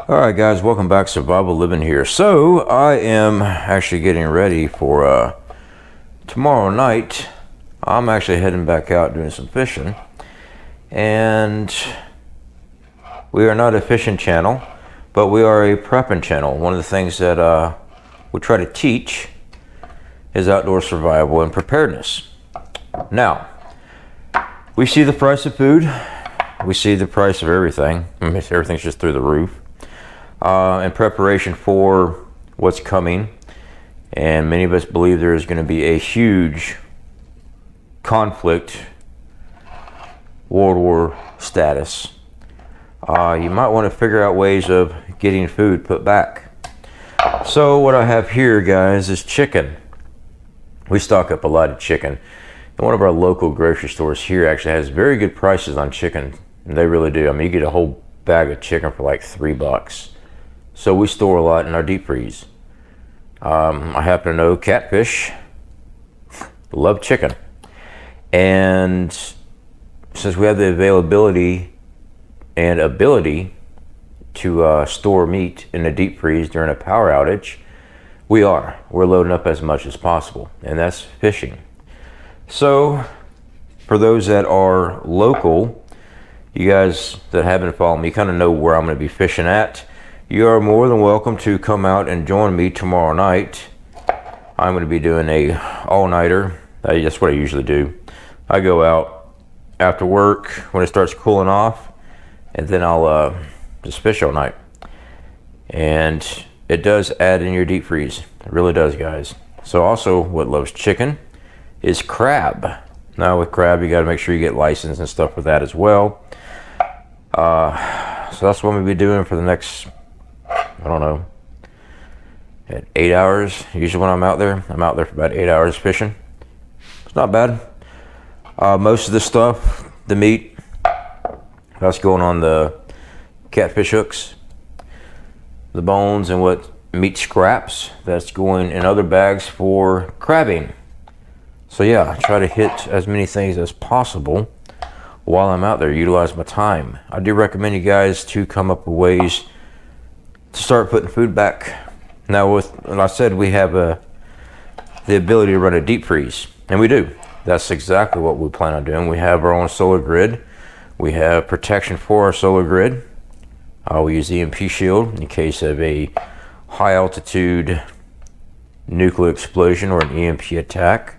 Alright guys, welcome back. Survival Living here. So I am actually getting ready for tomorrow night. I'm actually heading back out doing some fishing, and we are not a fishing channel, but we are a prepping channel. One of the things that we try to teach is outdoor survival and preparedness. Now, we see the price of food, we see the price of everything. I mean, everything's just through the roof. In preparation for what's coming, and many of us believe there is going to be a huge conflict, World War status. You might want to figure out ways of getting food put back. So what I have here, guys, is chicken. We stock up a lot of chicken, and one of our local grocery stores here actually has very good prices on chicken. And they really do. I mean, you get a whole bag of chicken for like $3. So we store a lot in our deep freeze. I happen to know catfish love chicken, and since we have the availability and ability to store meat in a deep freeze during a power outage, we're loading up as much as possible, and that's fishing. So for those that are local, you guys that haven't followed me kind of know where I'm going to be fishing at. You are more than welcome to come out and join me tomorrow night. I'm going to be doing a all-nighter. That's what I usually do. I go out after work when it starts cooling off, and then I'll just fish all night. And it does add in your deep freeze. It really does, guys. So also, what loves chicken is crab. Now with crab, you got to make sure you get licensed and stuff for that as well. So that's what we'll be doing for the next, I don't know, at 8 hours. Usually when I'm out there for about 8 hours fishing. It's not bad. Most of the stuff, the meat, that's going on the catfish hooks. The bones and what meat scraps, that's going in other bags for crabbing. So yeah, I try to hit as many things as possible while I'm out there, utilize my time. I do recommend you guys to come up with ways to start putting food back. Now, like I said, we have the ability to run a deep freeze, and we do. That's exactly what we plan on doing. We have our own solar grid. We have protection for our solar grid. We use EMP Shield in case of a high altitude nuclear explosion or an EMP attack.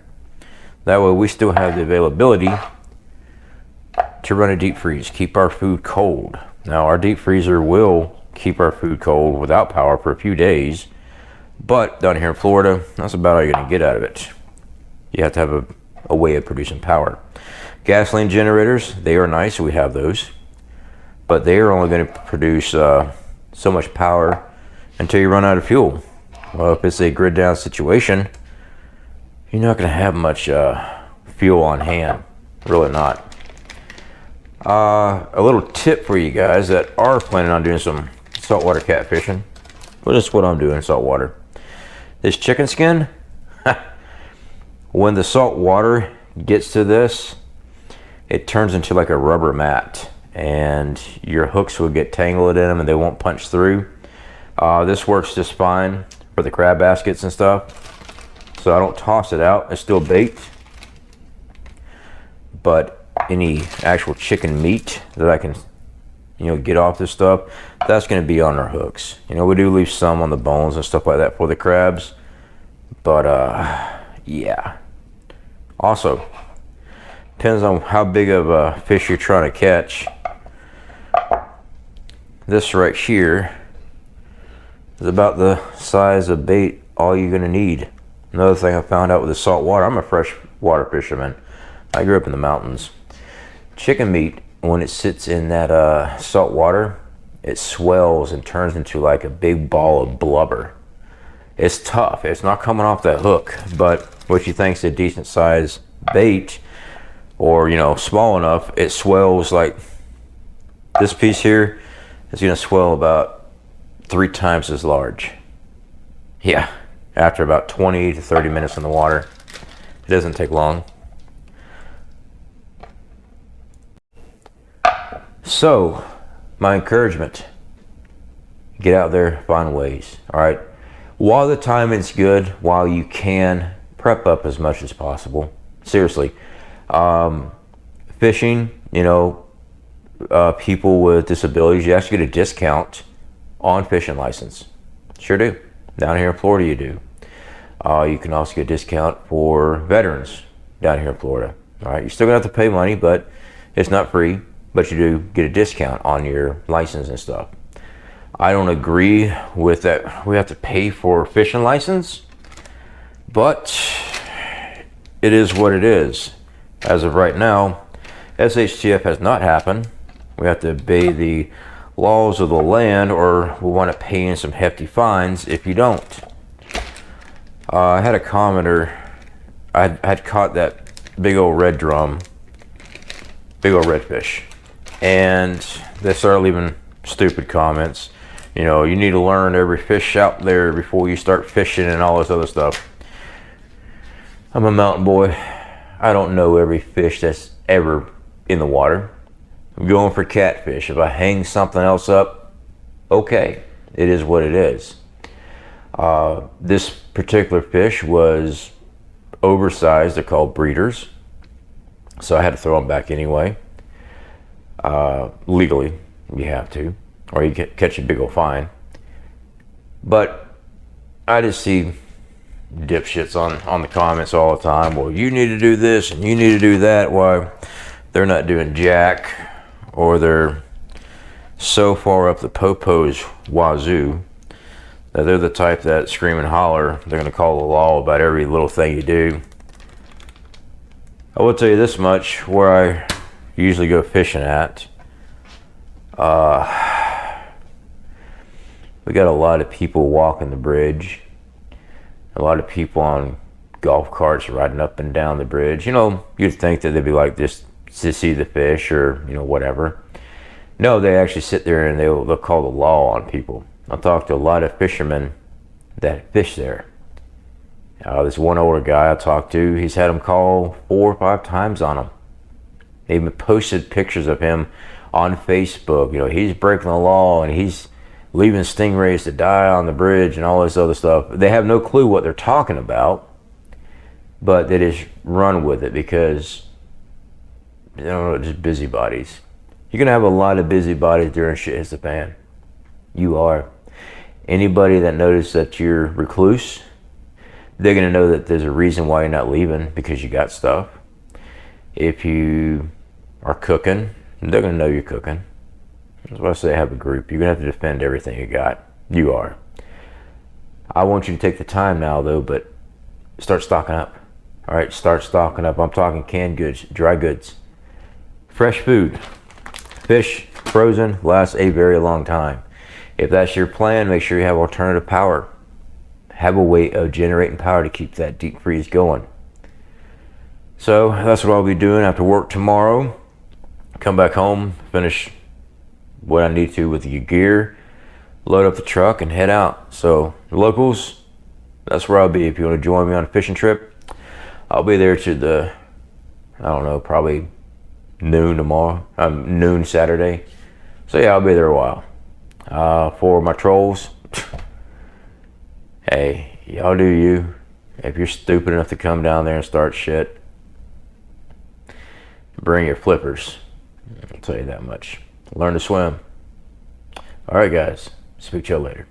That way we still have the availability to run a deep freeze, keep our food cold. Now, our deep freezer will keep our food cold without power for a few days, but down here in Florida, that's about all you're going to get out of it. You have to have a way of producing power. Gasoline generators, they are nice, we have those, but they are only going to produce so much power until you run out of fuel. Well, if it's a grid down situation, you're not going to have much fuel on hand, really not. A little tip for you guys that are planning on doing some saltwater catfishing. Well, that's what I'm doing, saltwater. This chicken skin, when the salt water gets to this, it turns into like a rubber mat, and your hooks will get tangled in them and they won't punch through. This works just fine for the crab baskets and stuff, so I don't toss it out. It's still bait, but any actual chicken meat that I can, get off this stuff, that's going to be on our hooks. We do leave some on the bones and stuff like that for the crabs, but yeah. Also, depends on how big of a fish you're trying to catch. This right here is about the size of bait all you're going to need. Another thing I found out with the salt water, I'm a freshwater fisherman. I grew up in the mountains. Chicken meat, when it sits in that salt water, it swells and turns into like a big ball of blubber. It's tough. It's not coming off that hook, but what you think is a decent size bait, or small enough, it swells. Like this piece here is going to swell about 3 times as large. Yeah, after about 20 to 30 minutes in the water. It doesn't take long. So, my encouragement, Get out there, find ways. All right. While the timing's good, while you can, prep up as much as possible. Seriously. Fishing, you know, people with disabilities, you actually get a discount on fishing license. Sure do. Down here in Florida, you do. You can also get a discount for veterans down here in Florida. All right. You're still gonna have to pay money, but it's not free. But you do get a discount on your license and stuff. I don't agree with that. We have to pay for a fishing license, but it is what it is. As of right now, SHTF has not happened. We have to obey the laws of the land, or we'll want to pay in some hefty fines if you don't. I had a commenter. I had caught that big old red drum, big old redfish, and they started leaving stupid comments. You know, you need to learn every fish out there before you start fishing and all this other stuff. I'm a mountain boy. I don't know every fish that's ever in the water. I'm going for catfish. If I hang something else up, okay, it is what it is. This particular fish was oversized. They're called breeders. So I had to throw them back anyway. Legally, you have to, or you catch a big old fine. But I just see dipshits on the comments all the time. Well, you need to do this and you need to do that. Why? They're not doing jack, or they're so far up the popo's wazoo that they're the type that scream and holler. They're going to call the law about every little thing you do. I will tell you this much, where I usually go fishing at, we got a lot of people walking the bridge, a lot of people on golf carts riding up and down the bridge. You know, you'd think that they'd be like this to see the fish, or, you know, whatever. No, they actually sit there and they'll call the law on people. I talked to a lot of fishermen that fish there. This one older guy I talked to, he's had them call 4 or 5 times on him. They even posted pictures of him on Facebook. You know, he's breaking the law and he's leaving stingrays to die on the bridge and all this other stuff. They have no clue what they're talking about, but they just run with it because, you know, just busybodies. You're gonna have a lot of busybodies during shit hits the fan. You are. Anybody that notices that you're recluse, they're gonna know that there's a reason why you're not leaving, because you got stuff. If you are cooking, they're gonna know you're cooking. That's why I say have a group. You're gonna have to defend everything you got. You are. I want you to take the time now though, but start stocking up. All right, start stocking up. I'm talking canned goods, dry goods, fresh food. Fish, frozen, lasts a very long time. If that's your plan, make sure you have alternative power. Have a way of generating power to keep that deep freeze going. So that's what I'll be doing after work tomorrow. Come back home, finish what I need to with the gear, load up the truck, and head out. So locals, that's where I'll be. If you want to join me on a fishing trip, I'll be there to the, I don't know, probably noon tomorrow, noon Saturday. So yeah, I'll be there a while. For my trolls, hey, y'all do you. If you're stupid enough to come down there and start shit, bring your flippers. I'll tell you that much. Learn to swim. All right, guys. Speak to you later.